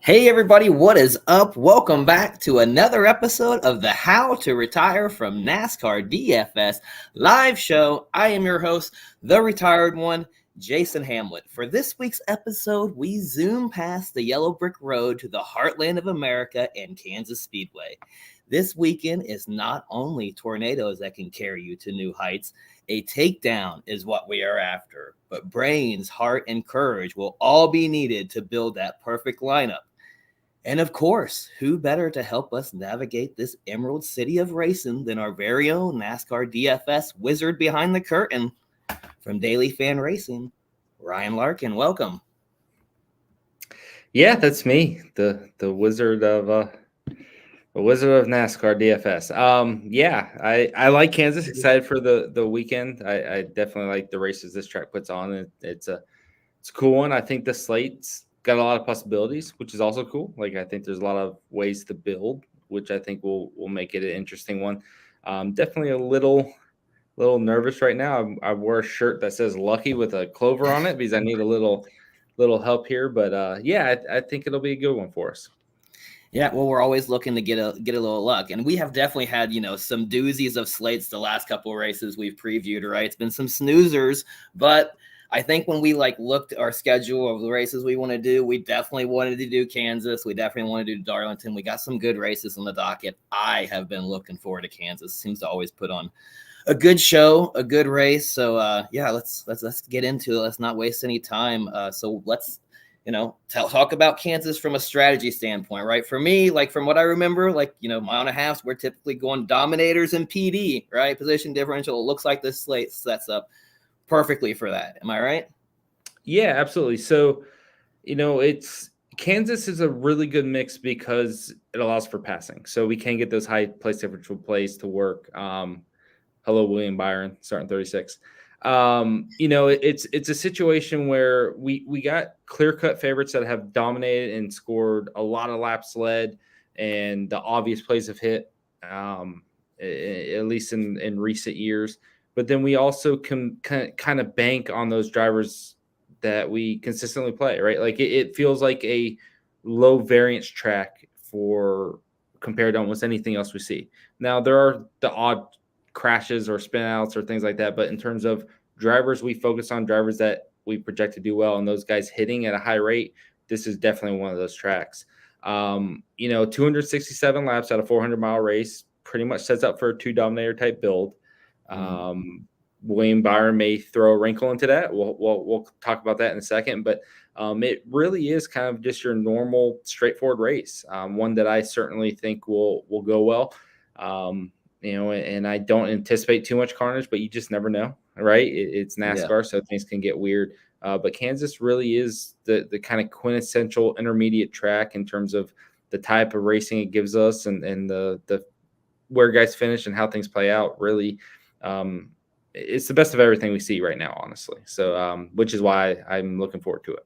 Hey everybody, what is up? Welcome back to another episode of the How to Retire from NASCAR DFS live show. I am your host, the retired one, Jason Hamlet. For this week's episode, we zoom past the yellow brick road to the heartland of America and Kansas Speedway. This weekend is not only tornadoes that can carry you to new heights. A takedown is what we are after, but brains, heart, and courage will all be needed to build that perfect lineup. And of course, who better to help us navigate this emerald city of racing than our very own NASCAR DFS wizard behind the curtain from Daily Fan Racing, Ryan Larkin. Welcome. Yeah, that's me, the wizard of NASCAR DFS. I like Kansas. Excited for the weekend. I definitely like the races this track puts on. It's a cool one. I think the slate's got a lot of possibilities, which is also cool. Like I think there's a lot of ways to build, which I think will make it an interesting one. Definitely a little nervous right now. I wore a shirt that says "Lucky" with a clover on it because I need a little help here. But I think it'll be a good one for us. Yeah, well, we're always looking to get a little luck, and we have definitely had some doozies of slates the last couple of races we've previewed. Right, it's been some snoozers, but I think when we looked at our schedule of the races we want to do, we definitely wanted to do Kansas. We definitely wanted to do Darlington. We got some good races on the docket. I have been looking forward to Kansas. Seems to always put on a good show, a good race. So let's get into it. Let's not waste any time. So let's talk about Kansas from a strategy standpoint, right? For me, from what I remember, mile and a half, we're typically going dominators and PD, right? Position differential. It looks like this slate sets up perfectly for that. Am I right? Yeah, absolutely. So, it's Kansas is a really good mix because it allows for passing. So we can get those high place differential plays to work. Hello, William Byron, starting 36. It's a situation where we got clear-cut favorites that have dominated and scored a lot of laps led, and the obvious plays have hit, at least in recent years. But then we also can kind of bank on those drivers that we consistently play, right? Like it feels like a low variance track for compared to almost anything else we see. Now there are the odd crashes or spin outs or things like that, but in terms of drivers, we focus on drivers that we project to do well, and those guys hitting at a high rate. This is definitely one of those tracks. 267 laps at a 400-mile race pretty much sets up for a two dominator type build. William Byron may throw a wrinkle into that. We'll talk about that in a second, but it really is kind of just your normal straightforward race. One that I certainly think will go well. And I don't anticipate too much carnage, but you just never know, right? It's NASCAR, so things can get weird. But Kansas really is the kind of quintessential intermediate track in terms of the type of racing it gives us and the where guys finish and how things play out. Really, it's the best of everything we see right now, honestly. So, which is why I'm looking forward to it.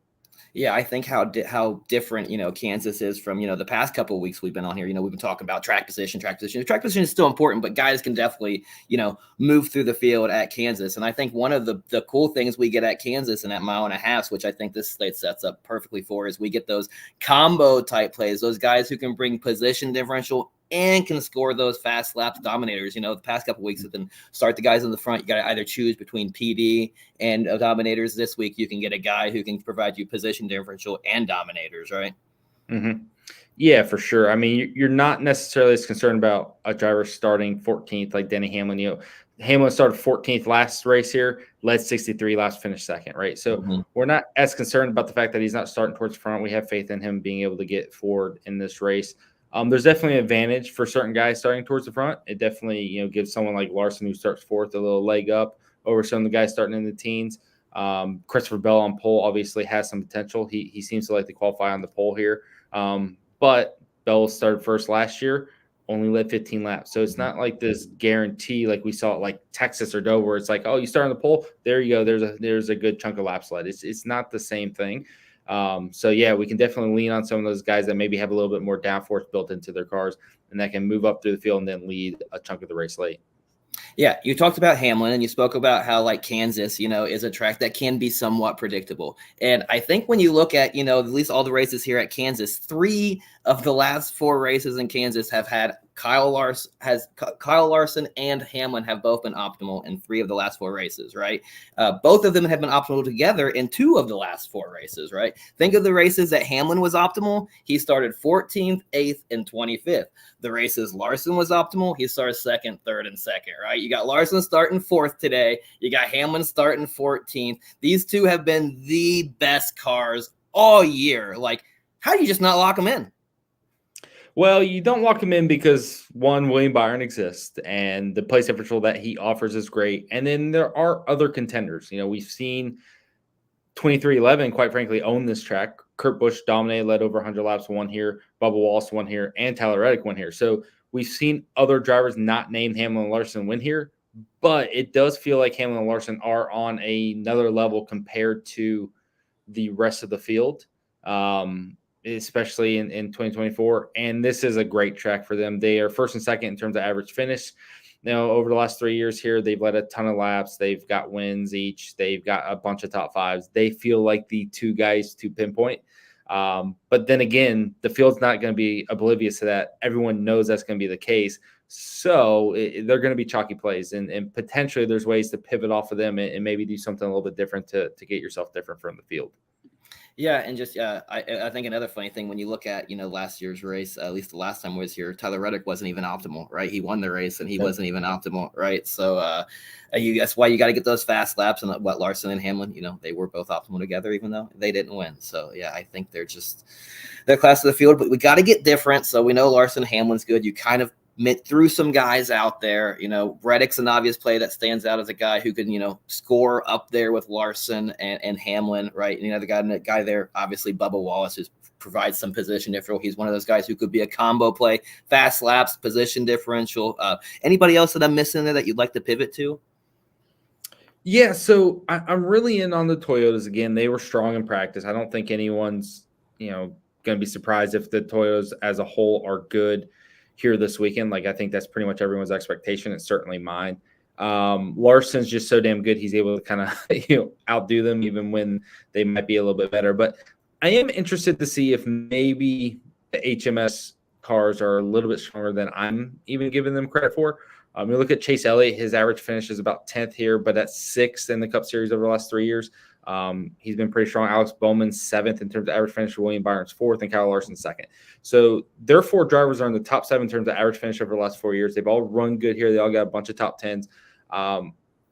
Yeah, I think how different Kansas is from the past couple of weeks we've been on here. We've been talking about track position. Track position is still important, but guys can definitely move through the field at Kansas. And I think one of the cool things we get at Kansas and at mile and a half, which I think this slate sets up perfectly for, is we get those combo type plays. Those guys who can bring position differential and can score those fast laps dominators. The past couple of weeks have been start the guys in the front. You got to either choose between PD and dominators. This week, you can get a guy who can provide you position differential and dominators, right? Mm-hmm. Yeah, for sure. I mean, you're not necessarily as concerned about a driver starting 14th like Denny Hamlin. Hamlin started 14th last race here, led 63 laps, finished second, right? So we're not as concerned about the fact that he's not starting towards the front. We have faith in him being able to get forward in this race. There's definitely an advantage for certain guys starting towards the front. It definitely, gives someone like Larson who starts fourth a little leg up over some of the guys starting in the teens. Christopher Bell on pole obviously has some potential. He seems to like to qualify on the pole here. But Bell started first last year, only led 15 laps. So it's not like this guarantee like we saw at like Texas or Dover where it's like, oh, you start on the pole, there you go. There's a good chunk of laps led. It's not the same thing. We can definitely lean on some of those guys that maybe have a little bit more downforce built into their cars and that can move up through the field and then lead a chunk of the race late. Yeah, you talked about Hamlin and you spoke about how like Kansas, is a track that can be somewhat predictable. And I think when you look at, at least all the races here at Kansas, 3 of the last 4 races in Kansas have had Kyle Larson and Hamlin have both been optimal in 3 of the last 4 races, right? Both of them have been optimal together in 2 of the last 4 races, right? Think of the races that Hamlin was optimal. He started 14th, 8th, and 25th. The races Larson was optimal. He started 2nd, 3rd, and 2nd, right? You got Larson starting 4th today. You got Hamlin starting 14th. These 2 have been the best cars all year. Like, how do you just not lock them in? Well, you don't lock him in because one, William Byron exists, and the place differential that he offers is great. And then there are other contenders. We've seen 2311, quite frankly, own this track. Kurt Busch dominated, led over 100 laps, won here. Bubba Wallace won here, and Tyler Reddick won here. So we've seen other drivers not named Hamlin and Larson win here, but it does feel like Hamlin and Larson are on another level compared to the rest of the field. Especially in 2024. And this is a great track for them. They are first and second in terms of average finish. Over the last 3 years here, they've led a ton of laps. They've got wins each. They've got a bunch of top 5s. They feel like the 2 guys to pinpoint. But then again, the field's not going to be oblivious to that. Everyone knows that's going to be the case. So they're going to be chalky plays. And potentially there's ways to pivot off of them and maybe do something a little bit different to get yourself different from the field. Yeah, and just I think another funny thing when you look at last year's race, at least the last time I was here, Tyler Reddick wasn't even optimal, right? He won the race and he wasn't even optimal, right? So that's why you got to get those fast laps. And what Larson and Hamlin, they were both optimal together, even though they didn't win. So yeah, I think they're class of the field, but we got to get different. So we know Larson, Hamlin's good. You kind of threw some guys out there. Reddick's an obvious play that stands out as a guy who can, score up there with Larson and Hamlin, right? And the guy there, obviously Bubba Wallace, who provides some position differential. He's one of those guys who could be a combo play, fast laps, position differential. Anybody else that I'm missing there that you'd like to pivot to? Yeah, so I'm really in on the Toyotas again. They were strong in practice. I don't think anyone's, going to be surprised if the Toyotas as a whole are good here this weekend. Like, I think that's pretty much everyone's expectation. It's certainly mine. Larson's just so damn good. He's able to kind of, outdo them even when they might be a little bit better. But I am interested to see if maybe the HMS cars are a little bit stronger than I'm even giving them credit for. You look at Chase Elliott, his average finish is about 10th here, but that's 6th in the Cup Series over the last 3 years. He's been pretty strong. Alex Bowman's 7th in terms of average finish. William Byron's 4th, and Kyle Larson's 2nd. So their 4 drivers are in the top 7 in terms of average finish over the last 4 years. They've all run good here. They all got a bunch of top 10s.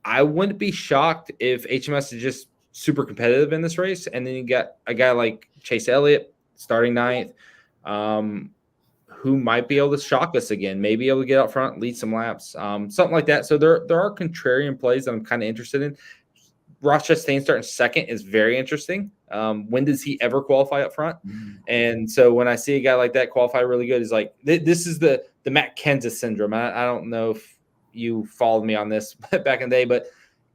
I wouldn't be shocked if HMS is just super competitive in this race. And then you got a guy like Chase Elliott starting 9th, who might be able to shock us again, maybe able to get out front, lead some laps, something like that. So there are contrarian plays that I'm kind of interested in. Ross Chastain starting 2nd is very interesting. When does he ever qualify up front? Mm-hmm. And so when I see a guy like that qualify really good, is like this is the Matt Kenseth syndrome. I don't know if you followed me on this back in the day, but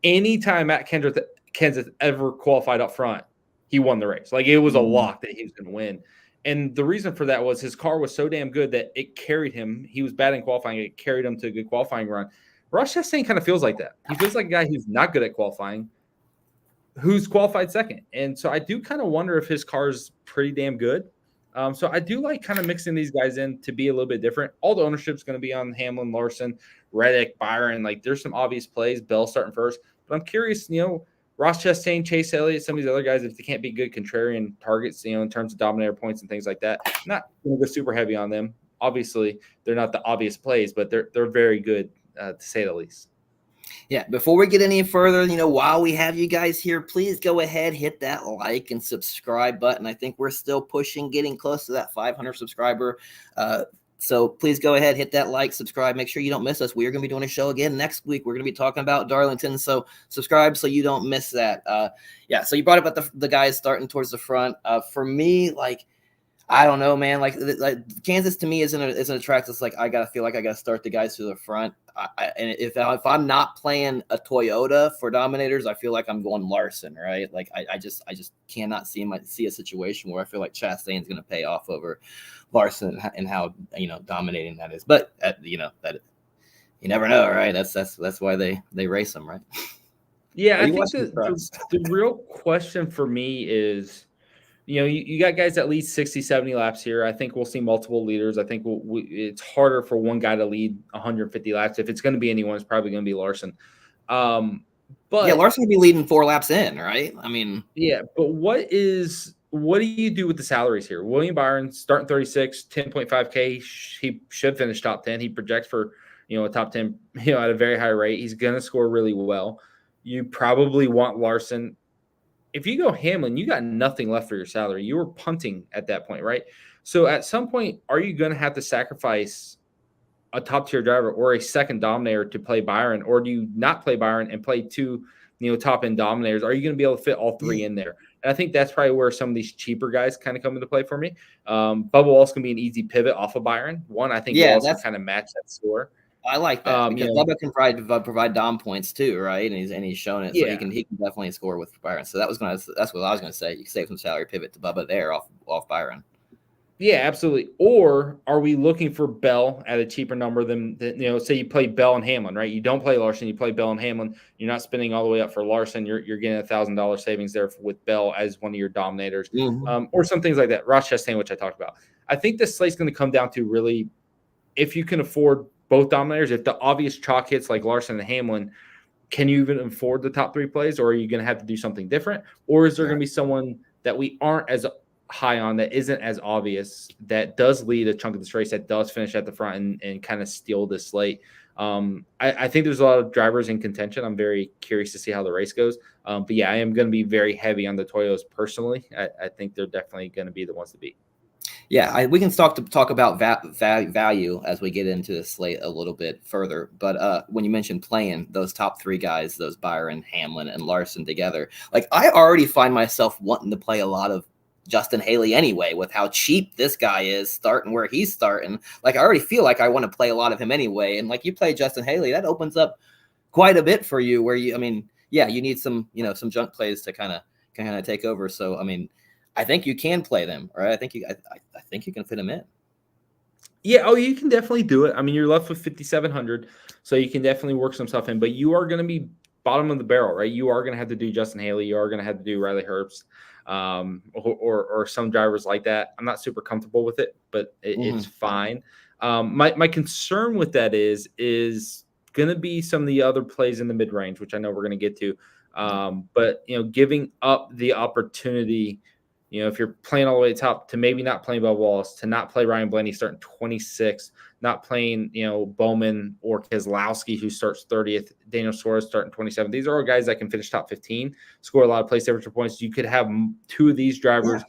anytime Matt Kenseth ever qualified up front, he won the race. Like, it was a lock that he was going to win. And the reason for that was his car was so damn good that it carried him. He was bad in qualifying. It carried him to a good qualifying run. Ross Chastain kind of feels like that. He feels like a guy who's not good at qualifying, who's qualified 2nd. And so I do kind of wonder if his car is pretty damn good. So I do like kind of mixing these guys in to be a little bit different. All the ownership's going to be on Hamlin, Larson, Reddick, Byron. Like, there's some obvious plays. Bell starting first. But I'm curious, Ross Chastain, Chase Elliott, some of these other guys, if they can't be good contrarian targets, in terms of dominator points and things like that, not going to go super heavy on them. Obviously, they're not the obvious plays, but they're very good, to say the least. Yeah, before we get any further, while we have you guys here, please go ahead, hit that like and subscribe button. I think we're still pushing, getting close to that 500 subscriber. So please go ahead, hit that like, subscribe. Make sure you don't miss us. We are going to be doing a show again next week. We're going to be talking about Darlington. So subscribe so you don't miss that. So you brought up the guys starting towards the front. For me, I don't know, man. Like Kansas to me isn't a track that's like I gotta feel like I gotta start the guys to the front. And if I'm not playing a Toyota for Dominators, I feel like I'm going Larson, right? Like I just cannot see a situation where I feel like Chastain's gonna pay off over Larson and how dominating that is. But You never know, right? That's why they race them, right? Yeah, Are I you think watching the the trucks? the real question for me is, you got guys that lead 60, 70 laps here. I think we'll see multiple leaders. I think it's harder for one guy to lead 150 laps. If it's going to be anyone, it's probably going to be Larson. Um, Yeah, but Larson would be leading 4 laps in, right? I mean, yeah, but what do you do with the salaries here? William Byron starting 36, 10.5K. He should finish top 10. He projects for, a top 10, at a very high rate. He's going to score really well. You probably want Larson. If you go Hamlin, you got nothing left for your salary. You were punting at that point, right? So at some point, are you going to have to sacrifice a top tier driver or a second dominator to play Byron, or do you not play Byron and play two, top end dominators? Are you going to be able to fit all three in there? And I think that's probably where some of these cheaper guys kind of come into play for me. Bubba Wallace can be an easy pivot off of Byron. One, I think yeah, Wallace can kind of match that score. I like that because Bubba can provide Dom points too, right? And he's shown it, so Yeah. he can definitely score with Byron. So that's what I was gonna say. You can save some salary, pivot to Bubba there off Byron. Yeah, absolutely. Or are we looking for Bell at a cheaper number than say you play Bell and Hamlin, right? You don't play Larson, you play Bell and Hamlin. You're not spending all the way up for Larson. You're getting $1,000 savings there with Bell as one of your dominators, or some things like that. Ross Chastain, which I talked about. I think this slate's going to come down to really if you can afford both dominators. If the obvious chalk hits like Larson and Hamlin, can you even afford the top three plays, or are you going to have to do something different? Or is there going to be someone that we aren't as high on that isn't as obvious that does lead a chunk of this race, that does finish at the front and kind of steal this slate? I think there's a lot of drivers in contention. I'm very curious to see how the race goes. But yeah, I am going to be very heavy on the Toyotas personally. I think they're definitely going to be the ones to beat. Yeah, we can talk about value as we get into the slate a little bit further. But when you mentioned playing those top three guys, those Byron, Hamlin, and Larson together, like I already find myself wanting to play a lot of Justin Haley anyway, with how cheap this guy is starting where he's starting. Like I already feel like I want to play a lot of him anyway. And like you play Justin Haley, that opens up quite a bit for you where you need some junk plays to kind of take over. So I think you can play them, right? I think you can fit them in. Yeah, you can definitely do it. I mean, you're left with 5,700, so you can definitely work some stuff in, but you are going to be bottom of the barrel, right? You are going to have to do Justin Haley. You are going to have to do Riley Herbst, or some drivers like that. I'm not super comfortable with it, but it's fine. My concern with that is going to be some of the other plays in the mid range, which I know we're going to get to. But giving up the opportunity. If you're playing all the way top, to maybe not playing Bubba Wallace, to not play Ryan Blaney starting 26, not playing, Bowman or Keselowski, who starts 30th, Daniel Suarez starting 27. These are all guys that can finish top 15, score a lot of place differential points. You could have two of these drivers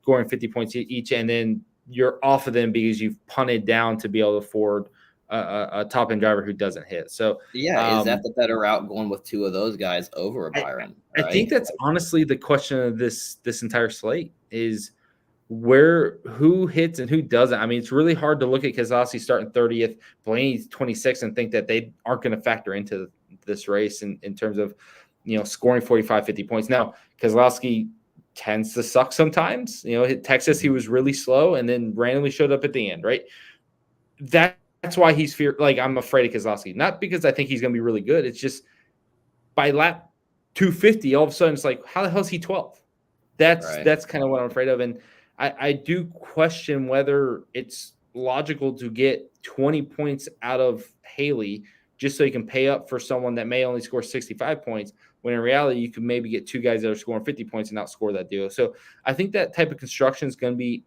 scoring 50 points each, and then you're off of them because you've punted down to be able to afford a top end driver who doesn't hit. So is that the better route, going with two of those guys over a Byron? I think that's honestly the question of this entire slate is who hits and who doesn't. I mean, it's really hard to look at Keselowski starting 30th, Blaney's 26, and think that they aren't going to factor into this race in terms of scoring 45, 50 points. Now, Keselowski tends to suck sometimes. At Texas, he was really slow and then randomly showed up at the end, right? That's why he's I'm afraid of Keselowski. Not because I think he's going to be really good. It's just by lap 250, all of a sudden it's like, how the hell is he 12th? That's kind of what I'm afraid of. And I do question whether it's logical to get 20 points out of Haley just so you can pay up for someone that may only score 65 points, when in reality you could maybe get two guys that are scoring 50 points and outscore that deal. So I think that type of construction is going to be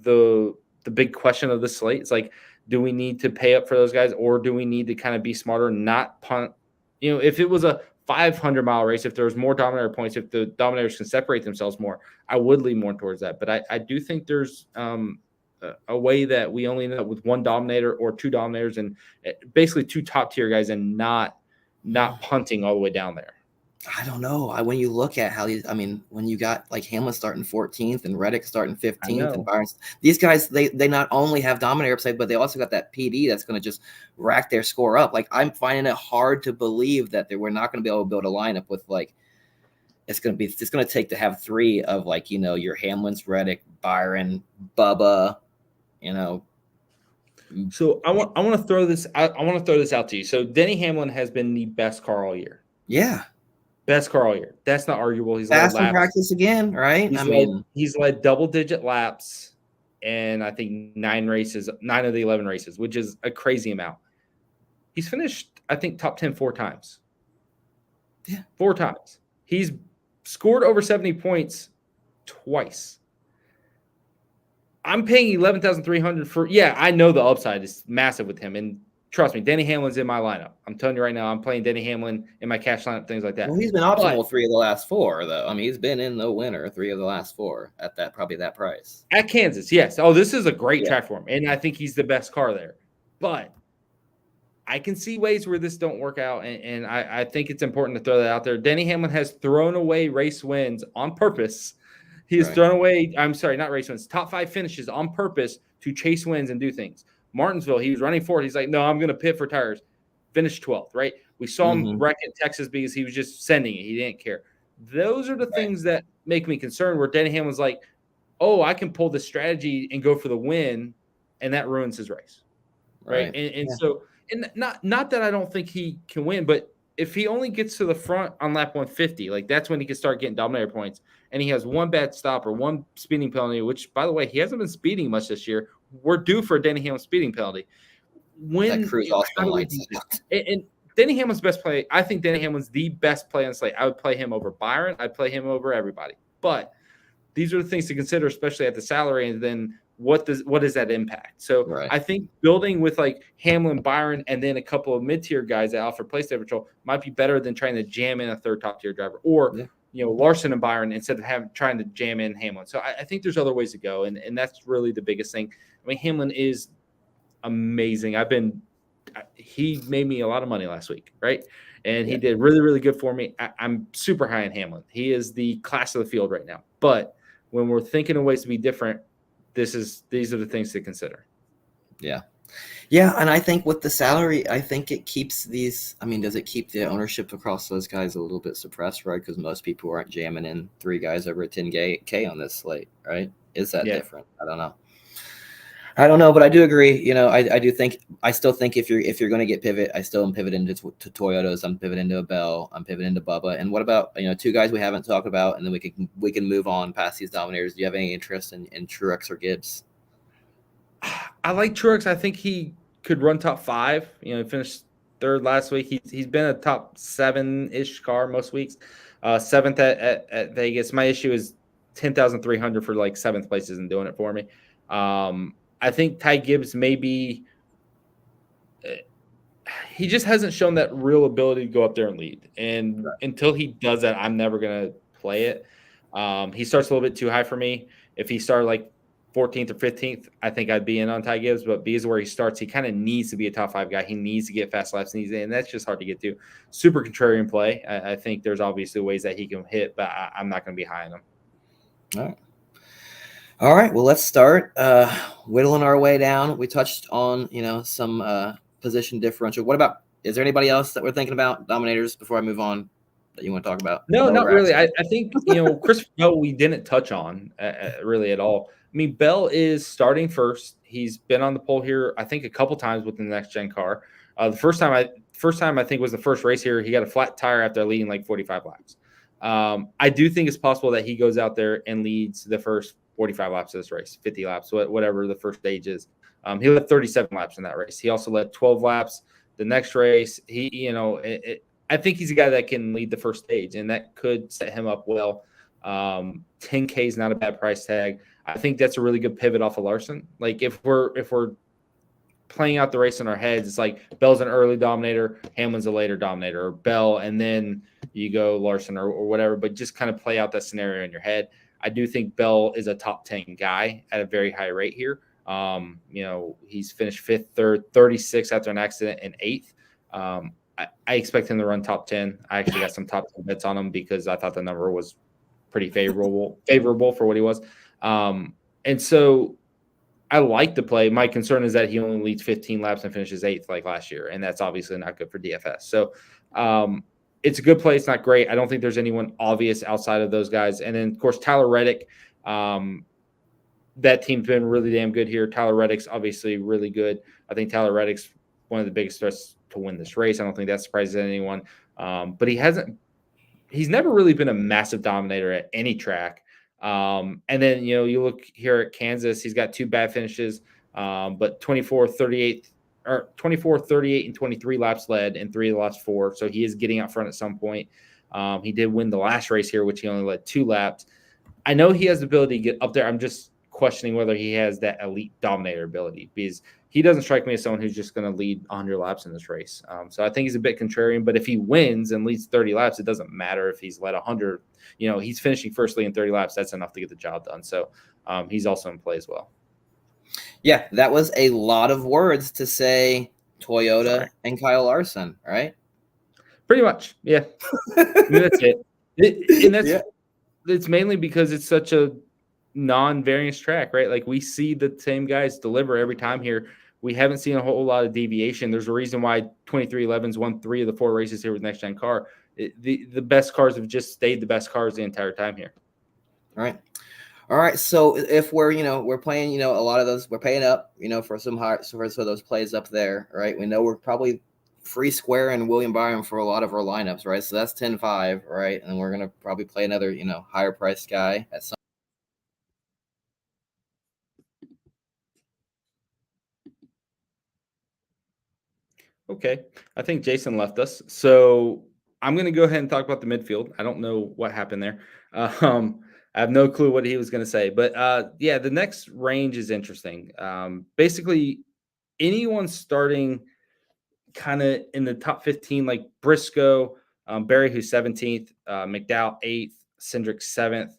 the big question of the slate. It's like, do we need to pay up for those guys, or do we need to kind of be smarter and not punt? If it was a 500-mile race, if there was more dominator points, if the dominators can separate themselves more, I would lean more towards that. But I do think there's a way that we only end up with one dominator or two dominators and basically two top-tier guys, and not punting all the way down there. I don't know. When you look at how when you got like Hamlin starting 14th and Reddick starting 15th and Byron, these guys, they not only have dominator upside, but they also got that PD that's going to just rack their score up. Like I'm finding it hard to believe that we're not going to be able to build a lineup with it's going to take to have three of Mm-hmm. your Hamlins, Reddick, Byron, Bubba, So I want to throw this. I want to throw this out to you. So Denny Hamlin has been the best car all year. Yeah. Best car all year. That's not arguable. He's led Fast in laps. practice again, right? He's led double-digit laps, and I think 9 of the 11 races, which is a crazy amount. He's finished, I think, top 10 4 times. Yeah. 4 times. He's scored over 70 points twice. I'm paying $11,300 for. Yeah, I know the upside is massive with him, and trust me, Denny Hamlin's in my lineup. I'm telling you right now, I'm playing Denny Hamlin in my cash lineup, things like that. Well, he's been optimal 3 of the last 4, though. I mean, he's been in the winner 3 of the last 4 at that price. At Kansas, yes. Oh, this is a great track for him, and I think he's the best car there. But I can see ways where this don't work out, and I think it's important to throw that out there. Denny Hamlin has thrown away race wins on purpose. He has thrown away, not race wins, top 5 finishes on purpose to chase wins and do things. Martinsville, he was running forward. He's like, no, I'm going to pit for tires. Finished 12th, right? We saw him wreck in Texas because he was just sending it. He didn't care. Those are the things that make me concerned, where Denny Hamlin's like, oh, I can pull this strategy and go for the win, and that ruins his race, right? So – and not that I don't think he can win, but if he only gets to the front on lap 150, like that's when he can start getting dominator points. And he has one bad stop or one speeding penalty, which, by the way, he hasn't been speeding much this year. We're due for a Denny Hamlin speeding penalty. That cruise also lights out. And Denny Hamlin's best play, I think Denny Hamlin's the best play on the slate. I would play him over Byron. I'd play him over everybody. But these are the things to consider, especially at the salary, and then what does that impact? So I think building with like Hamlin, Byron, and then a couple of mid-tier guys that offer place patrol might be better than trying to jam in a third top-tier driver, or Larson and Byron instead of trying to jam in Hamlin. So I think there's other ways to go, and that's really the biggest thing. I mean, Hamlin is amazing. He made me a lot of money last week, right? And he did really, really good for me. I'm super high on Hamlin. He is the class of the field right now. But when we're thinking of ways to be different, these are the things to consider. Yeah, and I think with the salary, I think it keeps these. I mean, does it keep the ownership across those guys a little bit suppressed, right? Because most people aren't jamming in 3 guys over a 10K on this slate, right? Is that different? I don't know, but I do agree. I still think if you're going to get pivot, I still am pivoting to Toyotas. I'm pivoting to a Bell. I'm pivoting to Bubba. And what about 2 guys we haven't talked about, and then we can move on past these dominators. Do you have any interest in Truex or Gibbs? I like Truex. I think he could run top 5. He finished 3rd last week. He's been a top 7-ish car most weeks. 7th at Vegas. My issue is 10,300 for like 7th place isn't doing it for me. I think Ty Gibbs maybe he just hasn't shown that real ability to go up there and lead. And until he does that, I'm never going to play it. He starts a little bit too high for me. If he started like 14th or 15th, I think I'd be in on Ty Gibbs. But because of where he starts, he kind of needs to be a top 5 guy. He needs to get fast laps, and that's just hard to get to. Super contrarian play. I think there's obviously ways that he can hit, but I'm not going to be high on him. All right, well, let's start whittling our way down. We touched on, some position differential. Is there anybody else that we're thinking about, dominators, before I move on, that you want to talk about? No, not really. I think, Christopher Bell we didn't touch on really at all. I mean, Bell is starting first. He's been on the pole here, I think, a couple times with the next-gen car. The first time I think was the first race here. He got a flat tire after leading like 45 laps. I do think it's possible that he goes out there and leads the first 45 laps of this race, 50 laps, whatever the first stage is. He led 37 laps in that race. He also led 12 laps the next race. I think he's a guy that can lead the first stage, and that could set him up well. 10K is not a bad price tag. I think that's a really good pivot off of Larson. Like if we're playing out the race in our heads, it's like Bell's an early dominator, Hamlin's a later dominator, or Bell, and then you go Larson or whatever, but just kind of play out that scenario in your head. I do think Bell is a top 10 guy at a very high rate here. He's finished 5th, 3rd, 36 after an accident, and 8th. I expect him to run top 10. I actually got some top 10 bets on him because I thought the number was pretty favorable for what he was. And so I like the play. My concern is that he only leads 15 laps and finishes 8th like last year, and that's obviously not good for DFS. So it's a good play. It's not great. I don't think there's anyone obvious outside of those guys. And then, of course, Tyler Reddick. that team's been really damn good here. Tyler Reddick's obviously really good. I think Tyler Reddick's one of the biggest threats to win this race. I don't think that surprises anyone. But he's never really been a massive dominator at any track. And then, you look here at Kansas, he's got 2 bad finishes, but 24, 38, or 24, 38, and 23 laps led and 3 of the last 4. So he is getting out front at some point. He did win the last race here, which he only led 2 laps. I know he has the ability to get up there. I'm just questioning whether he has that elite dominator ability, because he doesn't strike me as someone who's just going to lead 100 laps in this race. So I think he's a bit contrarian, but if he wins and leads 30 laps, it doesn't matter if he's led 100. He's finishing firstly in 30 laps. That's enough to get the job done. So he's also in play as well. Yeah, that was a lot of words to say Toyota and Kyle Larson, right? Pretty much, yeah. That's it. It's mainly because it's such a non-variance track, right? Like, we see the same guys deliver every time here. We haven't seen a whole lot of deviation. There's a reason why 2311's won 3 of the 4 races here with Next Gen Car. The best cars have just stayed the best cars the entire time here. All right. So if we're playing, a lot of those, we're paying up, for for those plays up there, right? We know we're probably free square and William Byron for a lot of our lineups, right? So that's 10-5, right? And we're gonna probably play another, higher priced guy at some. Okay, I think Jason left us, so I'm going to go ahead and talk about the midfield. I don't know what happened there. I have no clue what he was going to say, but yeah, the next range is interesting. Basically, anyone starting kind of in the top 15, like Briscoe, Barry, who's 17th, McDowell 8th, Cindric 7th,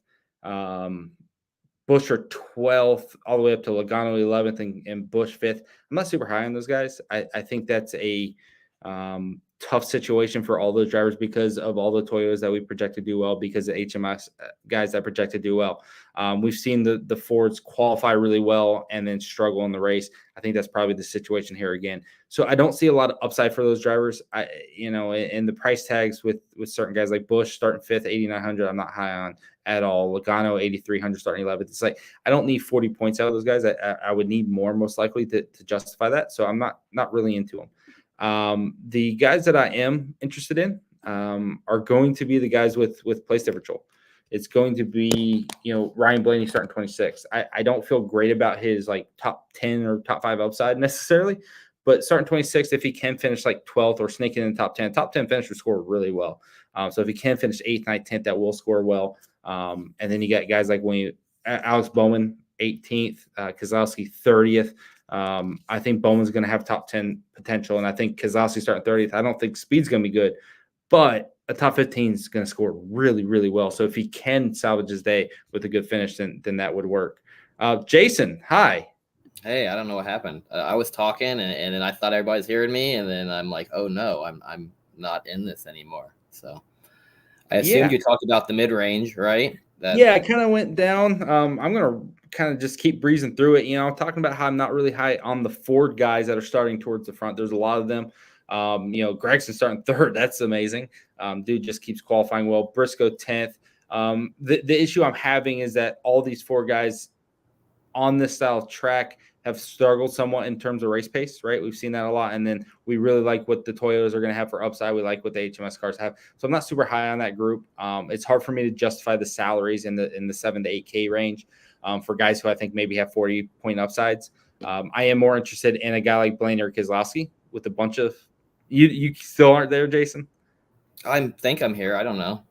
Buescher 12th, all the way up to Logano 11th and Busch 5th. I'm not super high on those guys. I think that's a tough situation for all those drivers because of all the Toyotas that we project to do well, because the HMS guys that project to do well. We've seen the Fords qualify really well and then struggle in the race. I think that's probably the situation here again. So I don't see a lot of upside for those drivers. And the price tags with certain guys like Busch starting 5th, 8,900, I'm not high on at all. Logano 8,300 starting 11th. It's like, I don't need 40 points out of those guys. I would need more most likely to justify that. So I'm not really into them. The guys that I am interested in are going to be the guys with place differential. It's going to be, Ryan Blaney starting 26. I don't feel great about his like top 10 or top 5 upside necessarily, but starting 26, if he can finish like 12th or sneaking in the top 10 finish would score really well. So if he can finish 8th, 9th, 10th, that will score well. And then you got guys like Alex Bowman 18th, Keselowski 30th. I think Bowman's going to have top 10 potential, and I think Keselowski starting 30th. I don't think speed's going to be good, but a top 15 is going to score really, really well. So if he can salvage his day with a good finish, then that would work. Jason, hi. Hey, I don't know what happened. I was talking, and then I thought everybody's hearing me, and then I'm like, oh no, I'm not in this anymore. So I assumed you talked about the mid range, right? Yeah, I kind of went down. I'm gonna kind of just keep breezing through it. Talking about how I'm not really high on the Ford guys that are starting towards the front. There's a lot of them. Gregson starting 3rd. That's amazing. Dude just keeps qualifying well. Briscoe 10th. The issue I'm having is that all these 4 guys on this style of track have struggled somewhat in terms of race pace, right? We've seen that a lot. And then we really like what the Toyotas are going to have for upside. We like what the HMS cars have. So I'm not super high on that group. It's hard for me to justify the salaries in the 7 to 8K range for guys who I think maybe have 40-point upsides. I am more interested in a guy like Blaney or Keselowski with a bunch of you still aren't there, Jason? I think I'm here. I don't know.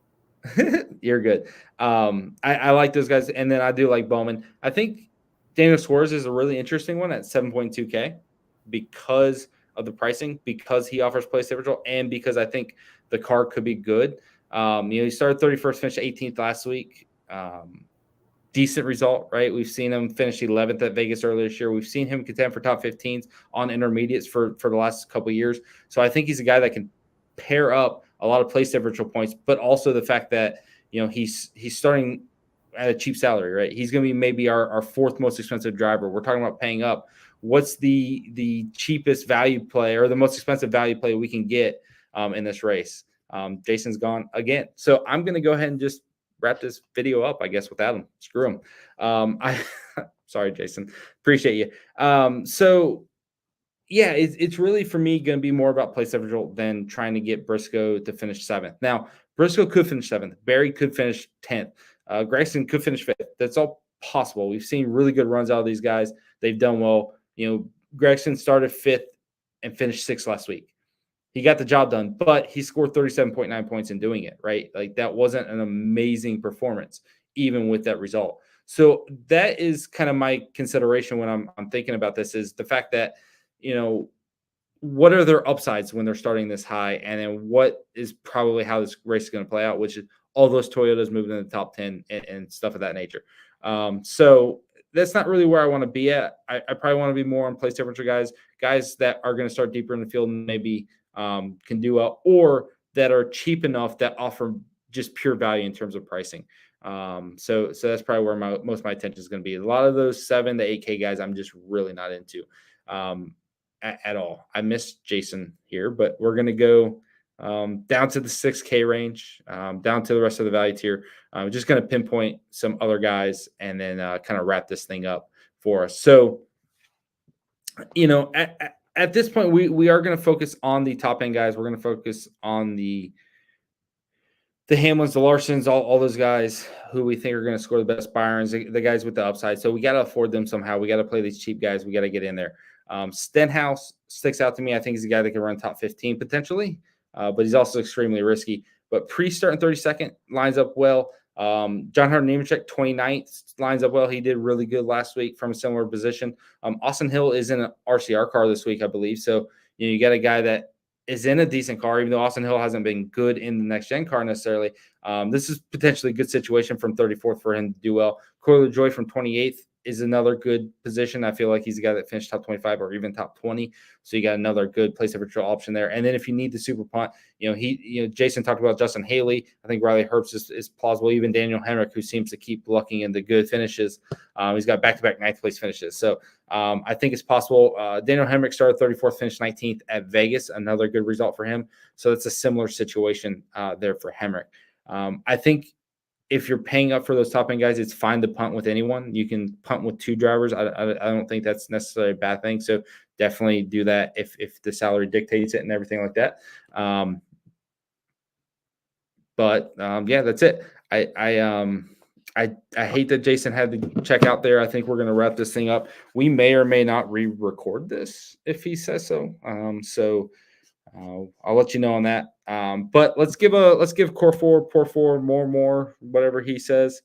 You're good. I like those guys. And then I do like Bowman. I think Daniel Suarez is a really interesting one at 7.2K because of the pricing, because he offers place differential, and because I think the car could be good. He started 31st, finished 18th last week. Decent result, right? We've seen him finish 11th at Vegas earlier this year. We've seen him contend for top 15s on intermediates for the last couple of years. So I think he's a guy that can pair up a lot of place differential points, but also the fact that, he's starting at a cheap salary, right? He's going to be maybe our 4th most expensive driver. We're talking about paying up. What's the cheapest value play or the most expensive value play we can get in this race? Jason's gone again. So I'm going to go ahead and just wrap this video up, I guess, without him. Screw him. Sorry, Jason. Appreciate you. So yeah, it's really for me going to be more about place differential than trying to get Briscoe to finish 7th. Now, Briscoe could finish 7th. Barry could finish 10th. Gregson could finish 5th. That's all possible. We've seen really good runs out of these guys. They've done well. Gregson started 5th and finished 6th last week. He got the job done, but he scored 37.9 points in doing it, right? Like that wasn't an amazing performance, even with that result. So that is kind of my consideration when I'm thinking about this is the fact that, what are their upsides when they're starting this high? And then what is probably how this race is going to play out, which is all those Toyotas moving in the top 10 and stuff of that nature. So that's not really where I want to be at. I probably want to be more on place differential guys that are going to start deeper in the field and maybe can do well, or that are cheap enough that offer just pure value in terms of pricing. So that's probably where most of my attention is going to be. A lot of those 7 to 8K guys, I'm just really not into at all. I miss Jason here, but we're going to go down to the 6K range, down to the rest of the value tier. I'm just going to pinpoint some other guys and then kind of wrap this thing up for us. So, at this point, we are going to focus on the top end guys. We're going to focus on the Hamlins, the Larsons, all those guys who we think are going to score the best Byrons, the guys with the upside. So we got to afford them somehow. We got to play these cheap guys. We got to get in there. Stenhouse sticks out to me. I think he's a guy that can run top 15 potentially, but he's also extremely risky. But pre-start 32nd lines up well. John Hunter Nemechek, 29th, lines up well. He did really good last week from a similar position. Austin Hill is in an RCR car this week, I believe. So you got a guy that is in a decent car, even though Austin Hill hasn't been good in the next-gen car necessarily. This is potentially a good situation from 34th for him to do well. Corey LaJoie from 28th is another good position. I feel like he's a guy that finished top 25 or even top 20. So you got another good place differential option there. And then if you need the super punt, Jason talked about Justin Haley. I think Riley Herbst is plausible. Even Daniel Hemrick, who seems to keep lucking into good finishes. He's got back-to-back 9th place finishes. So I think it's possible. Daniel Hemrick started 34th, finished 19th at Vegas. Another good result for him. So it's a similar situation there for Hemrick. I think if you're paying up for those top end guys, it's fine to punt with anyone. You can punt with 2 drivers. I don't think that's necessarily a bad thing. So definitely do that if the salary dictates it and everything like that. But that's it. I hate that Jason had to check out there. I think we're going to wrap this thing up. We may or may not re-record this if he says so. I'll let you know on that. But let's give Core 4 more, whatever he says.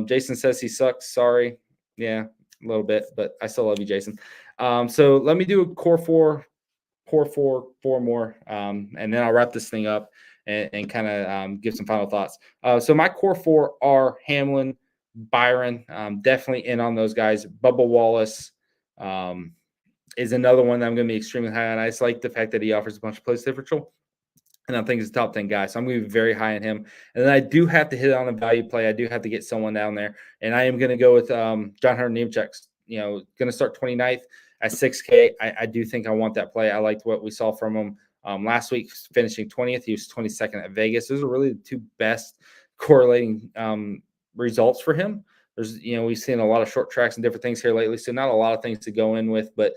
Jason says he sucks. Sorry. Yeah, a little bit, but I still love you, Jason. So let me do a Core 4 more, and then I'll wrap this thing up and kind of give some final thoughts. So my Core 4 are Hamlin, Byron, definitely in on those guys. Bubba Wallace, is another one that I'm going to be extremely high on. I just like the fact that he offers a bunch of place differential, and I think he's a top 10 guy. So I'm going to be very high on him. And then I do have to hit on a value play. I do have to get someone down there, and I am going to go with John Hunter Nemechek. Going to start 29th at 6K. I do think I want that play. I liked what we saw from him last week, finishing 20th. He was 22nd at Vegas. Those are really the 2 best correlating results for him. There's, we've seen a lot of short tracks and different things here lately, so not a lot of things to go in with, but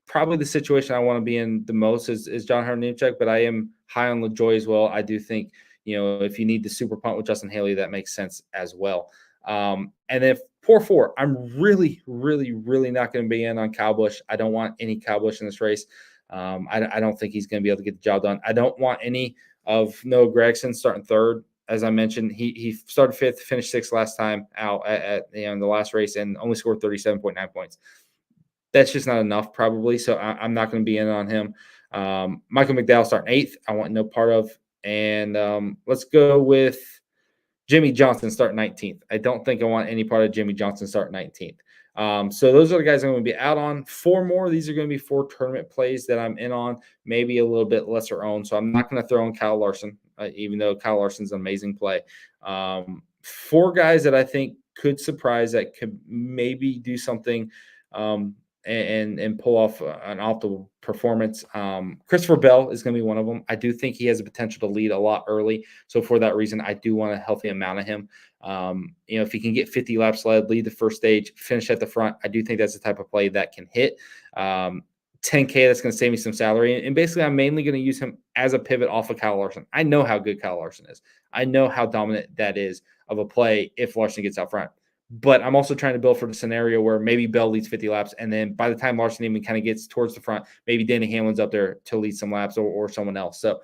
probably the situation I want to be in the most is John Hunter Nemechek, but I am high on LaJoie as well. I do think, if you need the super punt with Justin Haley, that makes sense as well. And then Core 4, I'm really, really, really not going to be in on Kyle Busch. I don't want any Kyle Busch in this race. I don't think he's going to be able to get the job done. I don't want any of Noah Gragson starting 3rd. As I mentioned, he started 5th, finished 6th last time out at in the last race, and only scored 37.9 points. That's just not enough, probably. So I'm not going to be in on him. Michael McDowell starting 8th. I want no part of. And let's go with Jimmy Johnson starting 19th. I don't think I want any part of Jimmy Johnson starting 19th. So those are the guys I'm going to be out on. 4 more. These are going to be 4 tournament plays that I'm in on, maybe a little bit lesser owned. So I'm not going to throw in Kyle Larson, even though Kyle Larson's an amazing play. 4 guys that I think could surprise, that could maybe do something and pull off an optimal performance. Christopher Bell is going to be one of them. I do think he has the potential to lead a lot early. So for that reason, I do want a healthy amount of him. If he can get 50 laps led, lead the first stage, finish at the front, I do think that's the type of play that can hit. 10K, that's going to save me some salary. And basically, I'm mainly going to use him as a pivot off of Kyle Larson. I know how good Kyle Larson is. I know how dominant that is of a play if Larson gets out front. But I'm also trying to build for the scenario where maybe Bell leads 50 laps, and then by the time Larson even kind of gets towards the front, maybe Danny Hamlin's up there to lead some laps or someone else. So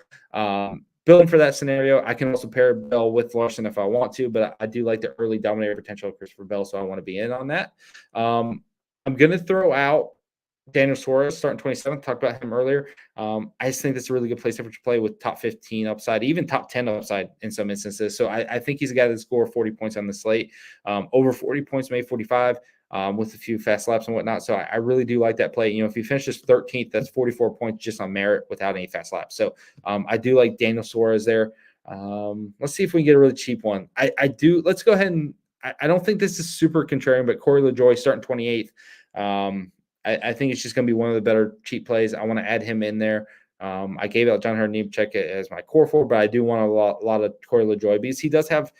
building for that scenario, I can also pair Bell with Larson if I want to, but I do like the early dominator potential of Christopher Bell, so I want to be in on that. I'm going to throw out Daniel Suarez starting 27th. Talked about him earlier. I just think that's a really good place to play with top 15 upside, even top 10 upside in some instances. So I think he's a guy that scored 40 points on the slate, over 40 points, maybe 45 with a few fast laps and whatnot. So I really do like that play. If he finishes 13th, that's 44 points just on merit without any fast laps. So I do like Daniel Suarez there. Let's see if we can get a really cheap one. I do. Let's go ahead and I don't think this is super contrarian, but Corey LaJoie starting 28th. I think it's just going to be one of the better cheap plays. I want to add him in there. I gave out John Hurd-Nemechek as my core for, but I do want a lot of Corey LaJoie because he does have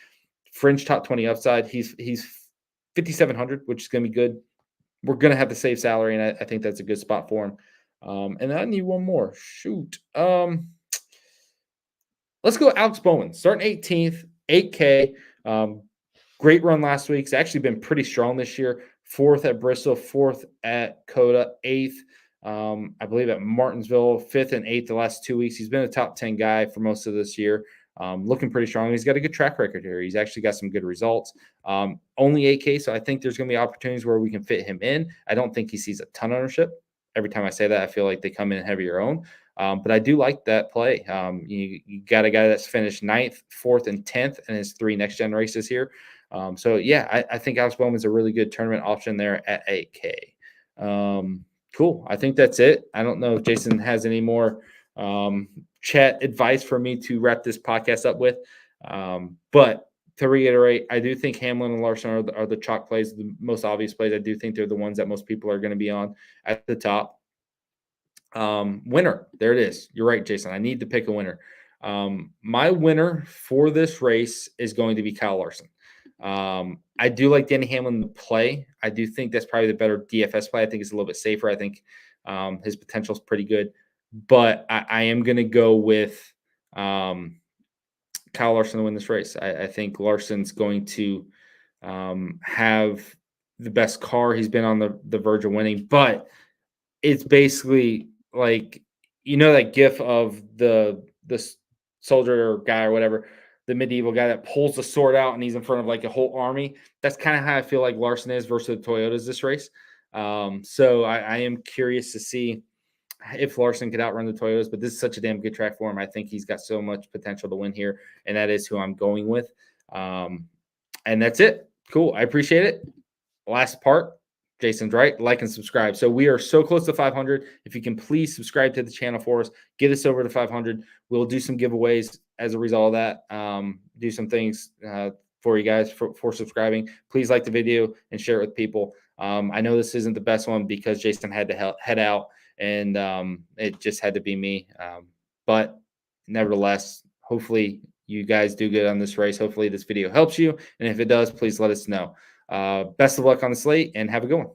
fringe top 20 upside. He's 5,700, which is going to be good. We're going to have to save salary, and I think that's a good spot for him. And I need one more. Shoot. Let's go Alex Bowman. Starting 18th, 8K. Great run last week. He's actually been pretty strong this year. 4th at Bristol, 4th at Coda, 8th, I believe, at Martinsville, 5th and 8th the last 2 weeks. He's been a top 10 guy for most of this year. Looking pretty strong. He's got a good track record here. He's actually got some good results. Only 8K, so I think there's going to be opportunities where we can fit him in. I don't think he sees a ton of ownership. Every time I say that, I feel like they come in heavier own. But I do like that play. You got a guy that's finished 9th, 4th, and 10th in his 3 next-gen races here. I think Alex Bowman's a really good tournament option there at 8K. Cool. I think that's it. I don't know if Jason has any more chat advice for me to wrap this podcast up with. But to reiterate, I do think Hamlin and Larson are the chalk plays, the most obvious plays. I do think they're the ones that most people are going to be on at the top. Winner. There it is. You're right, Jason. I need to pick a winner. My winner for this race is going to be Kyle Larson. I do like Danny Hamlin to play. I do think that's probably the better DFS play. I think it's a little bit safer. I think his potential is pretty good. But I am going to go with Kyle Larson to win this race. I think Larson's going to have the best car. He's been on the verge of winning. But it's basically like, that gif of the soldier guy or whatever, the medieval guy that pulls the sword out and he's in front of like a whole army. That's kind of how I feel like Larson is versus the Toyotas this race. So I am curious to see if Larson could outrun the Toyotas, but this is such a damn good track for him. I think he's got so much potential to win here, and that is who I'm going with. And that's it. Cool. I appreciate it. Last part. Jason's right. Like and subscribe. So we are so close to 500. If you can please subscribe to the channel for us, get us over to 500. We'll do some giveaways as a result of that. Do some things for you guys for subscribing. Please like the video and share it with people. I know this isn't the best one because Jason had to head out and it just had to be me. But nevertheless, hopefully you guys do good on this race. Hopefully this video helps you. And if it does, please let us know. Best of luck on the slate and have a good one.